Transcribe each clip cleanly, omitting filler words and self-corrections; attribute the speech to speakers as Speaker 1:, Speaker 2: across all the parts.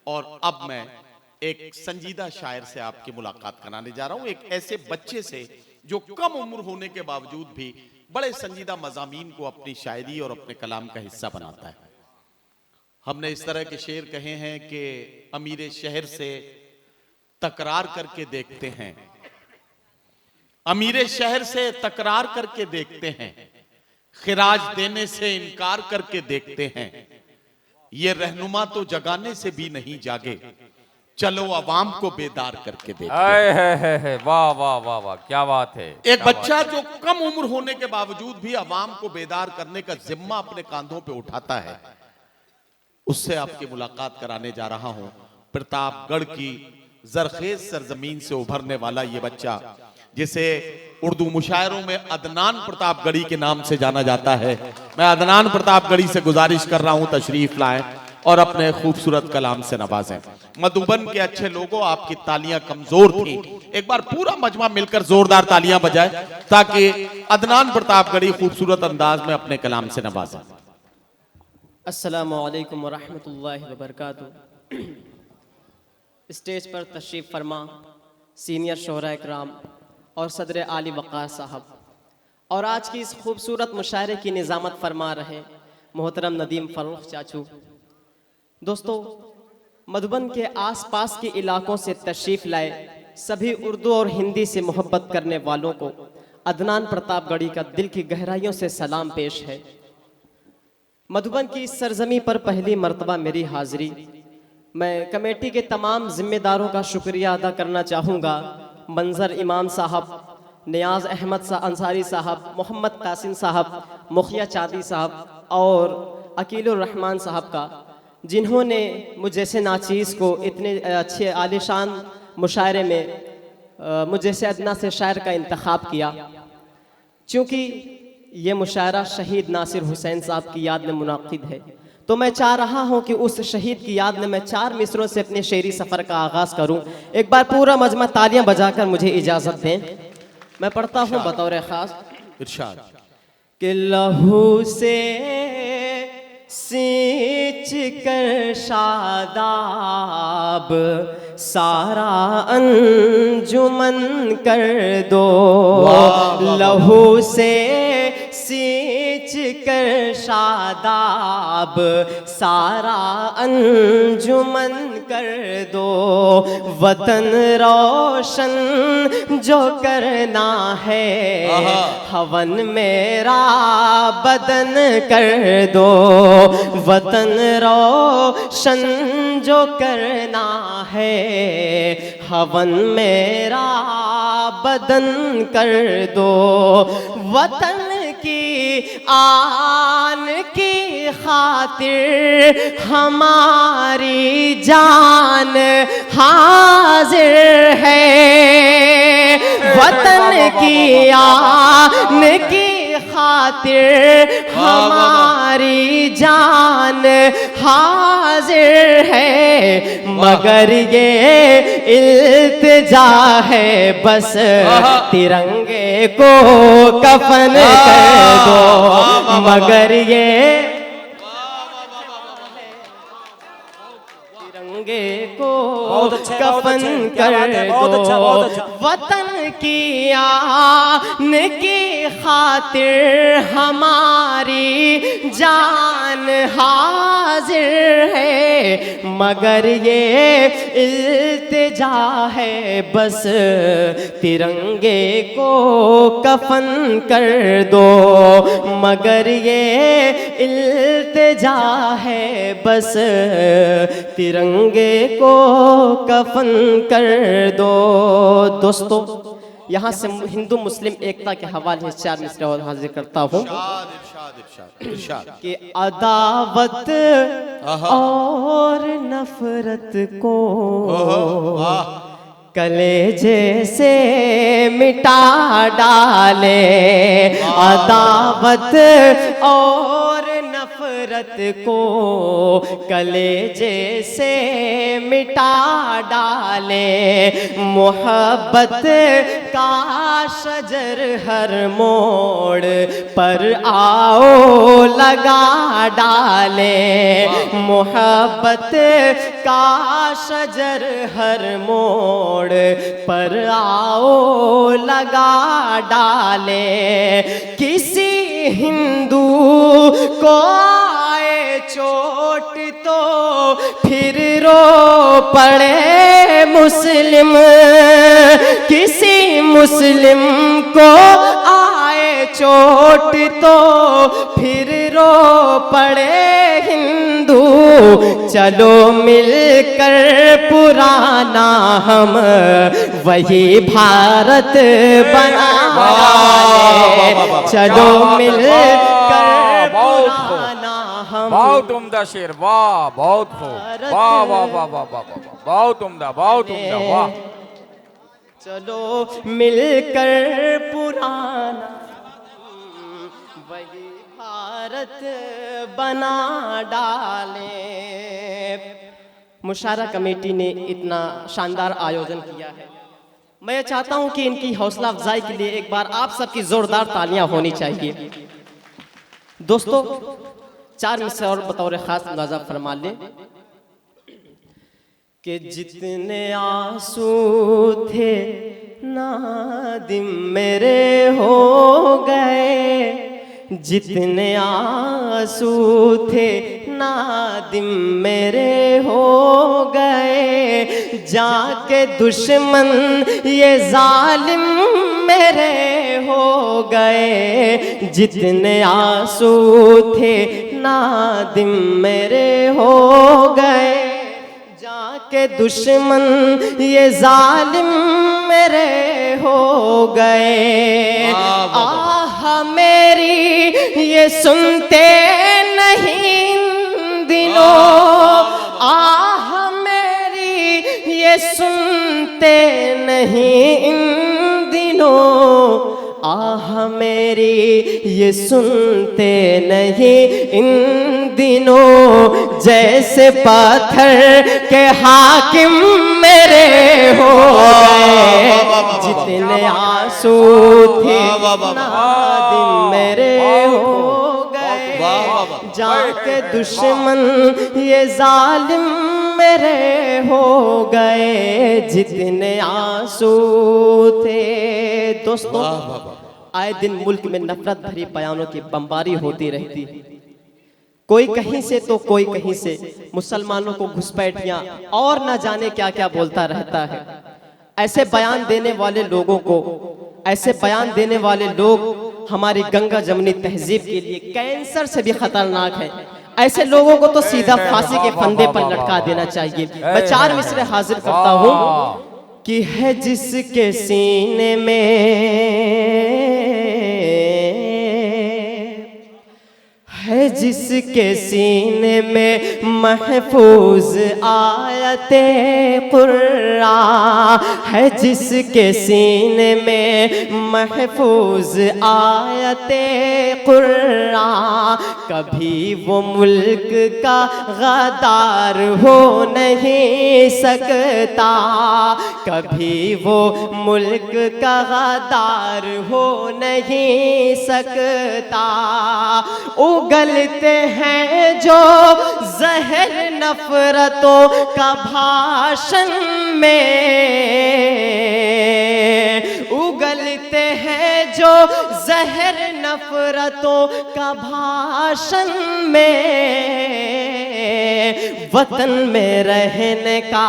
Speaker 1: और अब मैं एक संजीदा शायर से आपकी मुलाकात कराने जा रहा हूं, एक ऐसे बच्चे से जो कम उम्र होने के बावजूद भी बड़े संजीदा मज़ामीन को अपनी शायरी और अपने कलाम का हिस्सा बनाता है। हमने इस तरह के शेर कहे हैं कि अमीर शहर से तकरार करके देखते हैं, अमीर शहर से तकरार करके देखते हैं, खिराज देने से इनकार करके देखते हैं, ये रहनुमा तो जगाने से भी नहीं जागे, चलो अवाम को बेदार करके देखते हैं।
Speaker 2: वाह वाह वाह वाह, क्या बात है।
Speaker 1: एक बच्चा जो कम उम्र होने के बावजूद भी अवाम को बेदार करने का जिम्मा अपने कांधों पे उठाता है, उससे आपकी मुलाकात कराने जा रहा हूं। प्रतापगढ़ की जरखेज सरजमीन से उभरने वाला ये बच्चा, जिसे उर्दू मुशायरों में अदनान प्रतापगढ़ी के नाम से जाना जाता है, मैं अदनान प्रतापगढ़ी से गुजारिश कर रहा हूं तशरीफ लाएं और अपने खूबसूरत कलाम से नवाजें। मधुबन के अच्छे लोगों, आपकी तालियां कमजोर थी, एक बार पूरा मजमा मिलकर जोरदार तालियां बजाए ताकि अदनान प्रतापगढ़ी खूबसूरत अंदाज में अपने कलाम से नवाजें।
Speaker 3: अस्सलामु अलैकुम वरहमतुल्लाहि वबरकातुहू। स्टेज पर तशरीफ़ फरमा सीनियर शोहरा इकराम और सदर आली वक़ार साहब, और आज की इस खूबसूरत मुशायरे की निज़ामत फरमा रहे मोहतरम नदीम फ़र्रुख चाचू। दोस्तों, मधुबन के आसपास के इलाकों से तशरीफ़ लाए सभी उर्दू और हिंदी से मोहब्बत करने वालों को अदनान प्रतापगढ़ी का दिल की गहराइयों से सलाम पेश है। मधुबन की इस सरजमी पर पहली मर्तबा मेरी हाज़िरी। मैं कमेटी के तमाम जिम्मेदारों का शुक्रिया अदा करना चाहूँगा। मंजर इमाम साहब, नियाज़ अहमद अंसारी साहब, मोहम्मद कासिम साहब, मुखिया चांदी साहब और अकीलुर रहमान साहब का, जिन्होंने मुझ जैसे नाचीज़ को इतने अच्छे आलिशान मुशायरे में मुझ जैसे अदना से शायर का इंतखाब किया। चूँकि ये मुशायरा शहीद नासिर हुसैन साहब की याद में मुनाकिद है, तो मैं चाह रहा हूँ कि उस शहीद की याद में मैं 4 मिसरों से अपने शेरी सफ़र का आगाज़ करूँ। एक बार पूरा मजमा तालियां बजाकर मुझे इजाज़त दें। मैं पढ़ता हूँ बतौर ख़ास।
Speaker 1: इरशाद
Speaker 3: कि लहू से सींच कर शादाब सारा अंजुमन कर दो, लहू से सींच कर शादाब सारा अंजुमन कर दो, वतन रोशन जो करना है हवन मेरा बदन कर दो, वतन रोशन जो करना है हवन मेरा बदन कर दो, वतन की आन की खातिर हमारी जान हाजिर है, वतन की आन की खातिर हमारी जान हाजिर है, मगर ये इल्तिजा है बस तिरंगे को कफन कर दो, मगर ये तिरंगे को कफन कर दो, वतन की आन की खातिर हमारी जान हाजिर है, मगर ये इल्तिजा है बस तिरंगे को कफन कर दो, मगर ये इल्तिजा है बस तिरंगे को कफन कर दो। दोस्तों, यहाँ से हिंदू मुस्लिम एकता के हवाले से 4 मिसरे और हाजिर करता हूँ कि अदावत और नफरत को कलेजे से मिटा डाले, अदावत और नफरत नफरत को कलेजे से मिटा डाले, मोहब्बत का शजर हर मोड़ पर आओ लगा डाले, मोहब्बत का शजर हर मोड़ पर आओ लगा डाले। किसी हिंदू को आए चोट तो फिर रो पड़े मुस्लिम, किसी मुस्लिम को आए चोट तो फिर रो पड़े हिंदू। चलो मिलकर पुराना हम वही भारत बना डाले, चलो मिलकर पुराना हम।
Speaker 2: बहुत उम्दा शेर, वाह बहुत खूब, वाह वाह वाह वाह वाह वाह, बहुत उम्दा, बहुत उम्दा, वाह।
Speaker 3: चलो मिलकर पुराना वही भारत बना डाले। मुशायरा कमेटी ने इतना शानदार आयोजन किया है, मैं चाहता हूं कि इनकी हौसला अफजाई के लिए एक बार आप सबकी जोरदार तालियां होनी चाहिए। दोस्तों, 4 मिसरे और बतौर खास मुलाजा फरमा लें कि जितने आंसू थे नादिम मेरे हो गए, जितने आंसू थे नादिम मेरे हो गए, जाके दुश्मन ये जालिम मेरे हो गए, जितने आंसू थे नादिम मेरे हो गए, जाके दुश्मन ये जालिम मेरे हो गए। आह मेरी ये सुनते नहीं इन दिनों, आह मेरी ये सुनते नहीं इन दिनों, आह मेरी ये सुनते नहीं इन दिनों, जैसे पत्थर के हाकिम मेरे हो गए, जितने आंसू थे नादिम मेरे हो गए, जाके दुश्मन ये जालिम मेरे हो गए, जितने आंसू थे। दोस्तों, आए दिन मुल्क में नफरत भरी बयानों की बमबारी होती रहती है, कोई कहीं से तो कोई कहीं से मुसलमानों को घुसपैठियां और न जाने क्या क्या बोलता रहता है। ऐसे बयान देने वाले लोगों को, ऐसे बयान देने वाले लोग हमारी गंगा जमनी तहजीब के लिए कैंसर से भी खतरनाक है। ऐसे लोगों को तो सीधा फांसी के फंदे पर लटका देना चाहिए। मैं 4 मिसरे हाजिर करता हूं कि है जिसके सीने में, है जिसके सीने में महफूज आयते कुर्रा, है जिसके सीने में महफूज आयते कुर्रा, कभी वो मुल्क का गद्दार हो नहीं सकता, कभी वो मुल्क का गद्दार हो नहीं सकता। उगलते हैं जो जहर नफरतों का भाषण में, उगलते हैं जो जहर नफरतों का भाषण में, वतन में रहने का,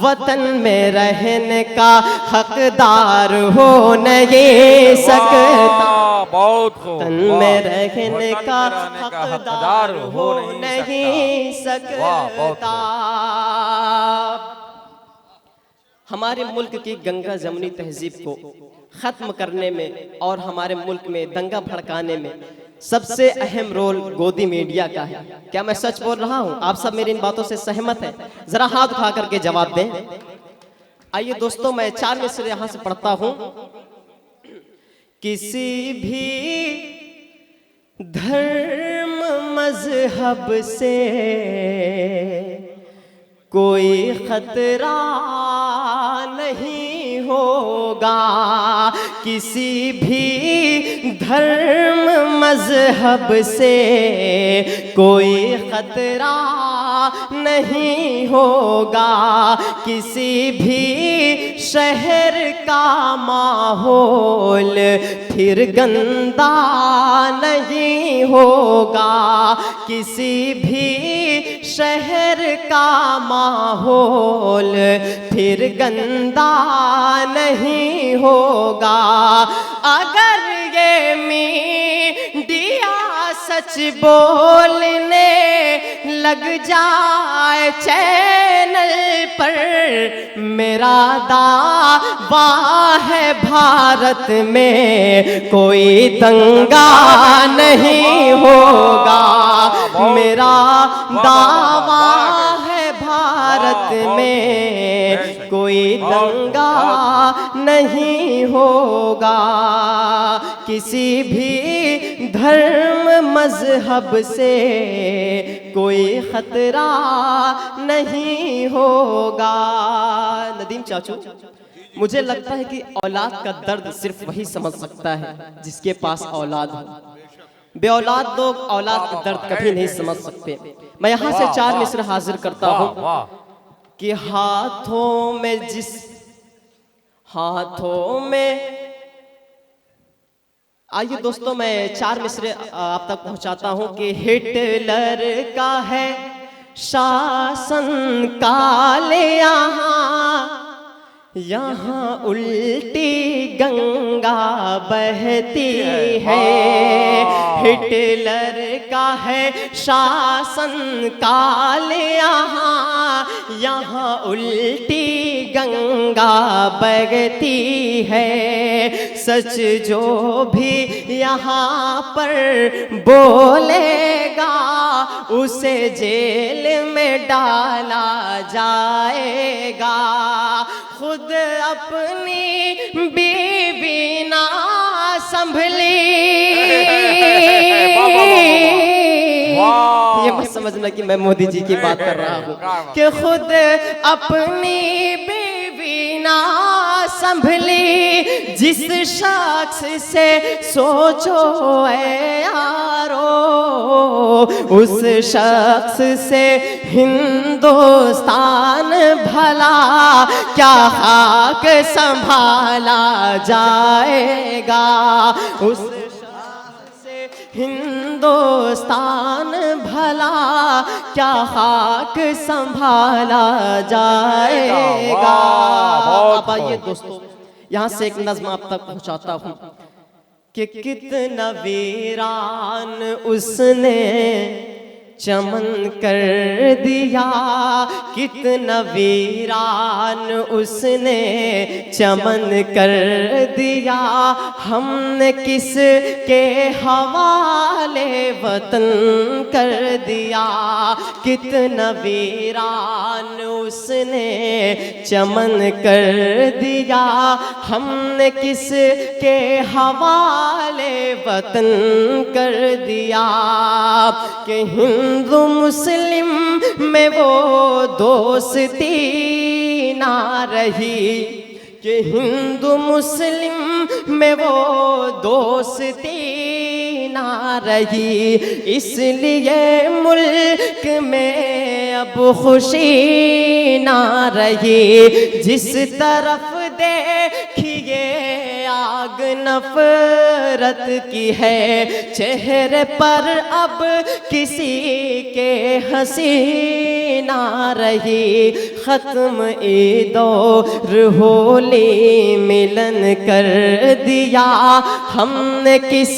Speaker 3: वतन में रहने का हकदार हो नहीं सकता, वतन में रहने का हकदार हो नहीं सकता। हमारे मुल्क की गंगा जमनी तहजीब को खत्म करने में और हमारे मुल्क में दंगा भड़काने में सबसे अहम रोल गोदी मीडिया का है। क्या मैं सच बोल रहा हूं? आप सब मेरी इन बातों से सहमत हैं? जरा हाथ उठा करके जवाब दें। आइए दोस्तों, मैं 4 मिसरे यहां से पढ़ता हूं। किसी भी धर्म मजहब से कोई खतरा नहीं होगा, किसी भी धर्म मजहब से कोई खतरा नहीं होगा, किसी भी शहर का माहौल फिर गंदा नहीं होगा, किसी भी शहर का माहौल फिर गंदा नहीं होगा। अगर ये मीडिया सच बोलने लग जाए चैनल पर, मेरा दावा है भारत में कोई दंगा नहीं होगा। मेरा दावा है भारत में कोई दंगा नहीं होगा, किसी भी धर्म मजहब से कोई खतरा नहीं होगा। नदीम चाचू, मुझे लगता है कि औलाद का दर्द सिर्फ वही समझ सकता है जिसके पास औलाद हो। बे औलाद लोग औलाद का दर्द कभी नहीं समझ सकते। मैं यहाँ से चार मिसर हाजिर करता हूँ कि हाथों में आइए दोस्तों, मैं चार मिसरे आप तक पहुंचाता हूं कि हिटलर का है शासन काल यहाँ उल्टी गंगा बहती है। हिटलर का है शासन काल यहाँ उल्टी गंगा बहती है। सच जो भी यहाँ पर बोलेगा उसे जेल में डाला जाएगा। खुद अपनी बीवी ना संभली, ये मत समझना कि मैं मोदी जी की बात कर रहा हूँ, कि खुद अपनी बीवी ना संभली, जिस शख्स से सोचो ऐ यारो उस शख्स से हिंदुस्तान भला क्या खाक संभाला जाएगा। उस शख्स से हिंदुस्तान भला क्या खाक संभाला जाएगा। अब आइए दोस्तों, यहाँ से एक नज़्म आप तक पहुँचाता हूँ कि कितना वीरान उसने चमन कर दिया, कितना वीरान उसने चमन कर दिया। हमने किस के हवाले वतन कर दिया, कितना वीरान उसने चमन कर दिया। हमने किस के हवाले वतन कर दिया कि हिंदू मुस्लिम में वो दोस्ती ना रही, कि हिंदू मुस्लिम में वो दोस्ती ना रही। इसलिए मुल्क में अब खुशी ना रही। जिस तरफ देखिए आग नफरत की है, चेहरे पर अब किसी के हंसी ना रही। खत्म ईदो होली मिलन कर दिया, हमने किस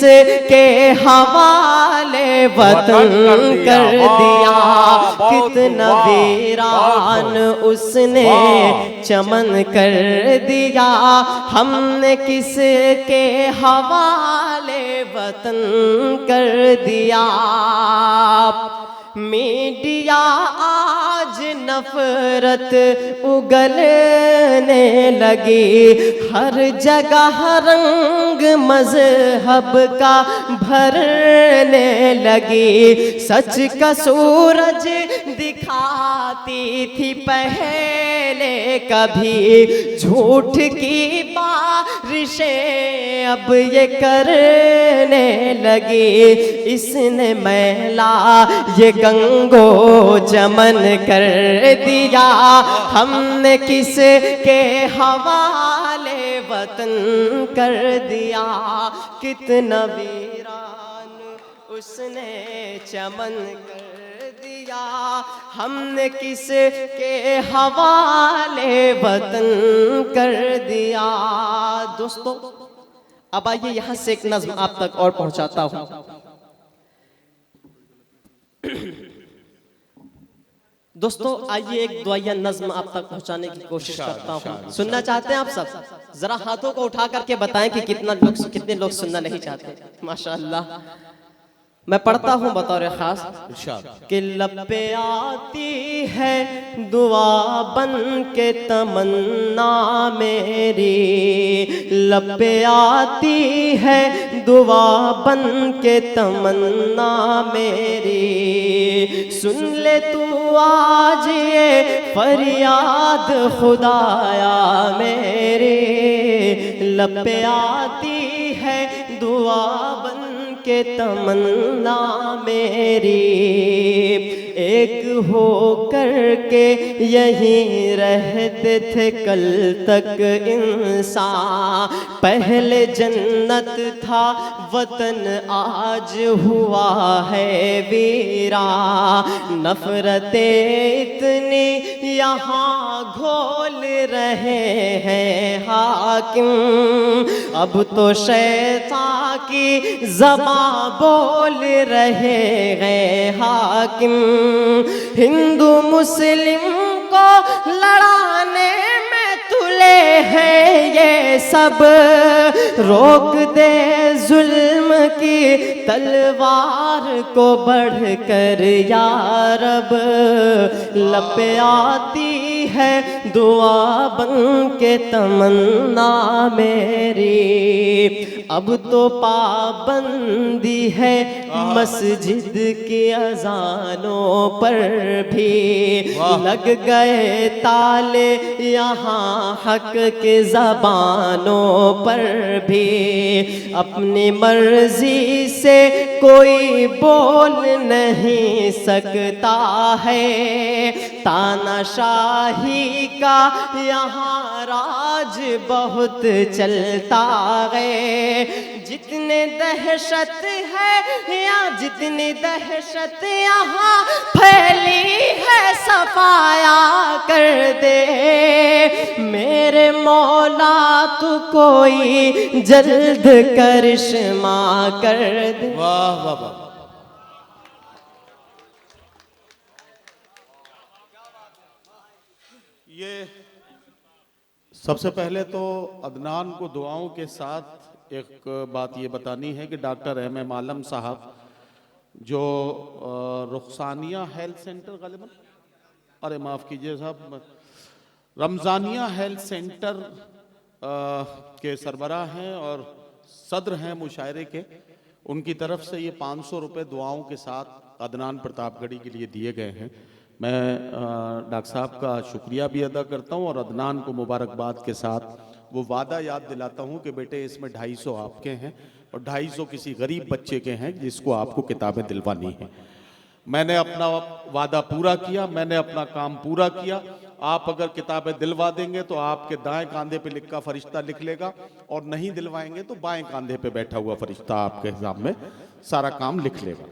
Speaker 3: के हवाले वतन कर दिया। कितना वीरान उसने चमन कर दिया, हमने किस के हवाले वतन कर दिया। मीडिया आज न नफरत उगलने लगी, हर जगह रंग मजहब का भरने लगी। सच का सूरज दिखाती थी पहले कभी, झूठ की बारिशें अब ये करने लगी। इसने मैला ये गंगो चमन कर दिया, हमने किस के हवाले वतन कर दिया। कितना वीरान उसने चमन कर दिया, हमने किस के हवाले वतन कर दिया। दोस्तों अब आइए यहाँ से एक नज्म आप तक और पहुंचाता हूं। दोस्तों आइए एक दुआया नज्म आप तक पहुंचाने की कोशिश करता हूं। सुनना चाहते हैं आप सब? जरा हाथों को उठा करके बताएं कि कितने लोग सुनना नहीं चाहते। माशाअल्लाह। मैं पढ़ता हूँ बतौर खास कि लब पे आती है दुआ बन के तमन्ना मेरी, लब पे आती है दुआ बन के तमन्ना मेरी। सुन ले तू आज ये फरियाद खुदाया मेरी, लब पे आती है दुआ बन के तमन्ना मेरी। एक हो करके यहीं रहते थे कल तक इंसान, पहले जन्नत था वतन आज हुआ है वीरा। नफरतें इतनी यहाँ घोल रहे हैं हाकिम, अब तो शैतान की ज़बान बोल रहे हैं हाकिम। हिंदू मुस्लिम को लड़ाने में तुले हैं ये सब, रोक दे जुल्म की तलवार को बढ़कर या रब। लब पे आती है दुआ बन के तमन्ना मेरी, अब तो पाबंदी है मस्जिद की अजानों पर भी, लग गए ताले यहाँ हक के ज़बानों पर भी। अपनी मर्जी से कोई बोल नहीं सकता है, तानाशाही का यहाँ राज बहुत चलता है। जितने दहशत है या जितनी दहशत यहाँ फैली है सफाया कर दे मेरे मौला, तू कोई जल्द करिश्मा कर दे।
Speaker 1: वाह वाह वाह। ये सबसे पहले तो अदनान को दुआओं के साथ एक बात ये बतानी है कि डॉक्टर MM आलम साहब जो रुखसानिया हेल्थ सेंटर गालिबन, अरे माफ़ कीजिए साहब, रमज़ानिया हेल्थ सेंटर के सरबराह हैं और सदर हैं मुशायरे के, उनकी तरफ से ये 500 रुपये दुआओं के साथ अदनान प्रतापगढ़ी के लिए दिए गए हैं। मैं डॉक्टर साहब का शुक्रिया भी अदा करता हूं और अदनान को मुबारकबाद के साथ वो वादा याद दिलाता हूं कि बेटे इसमें 250 आपके हैं और 250 किसी गरीब बच्चे के हैं जिसको आपको किताबें दिलवानी हैं। मैंने अपना वादा पूरा किया, मैंने अपना काम पूरा किया। आप अगर किताबें दिलवा देंगे तो आपके दाएं कंधे पे लिखा फरिश्ता लिख लेगा और नहीं दिलवाएंगे तो बाएं कंधे पे बैठा हुआ फरिश्ता आपके हिसाब में सारा काम लिख लेगा।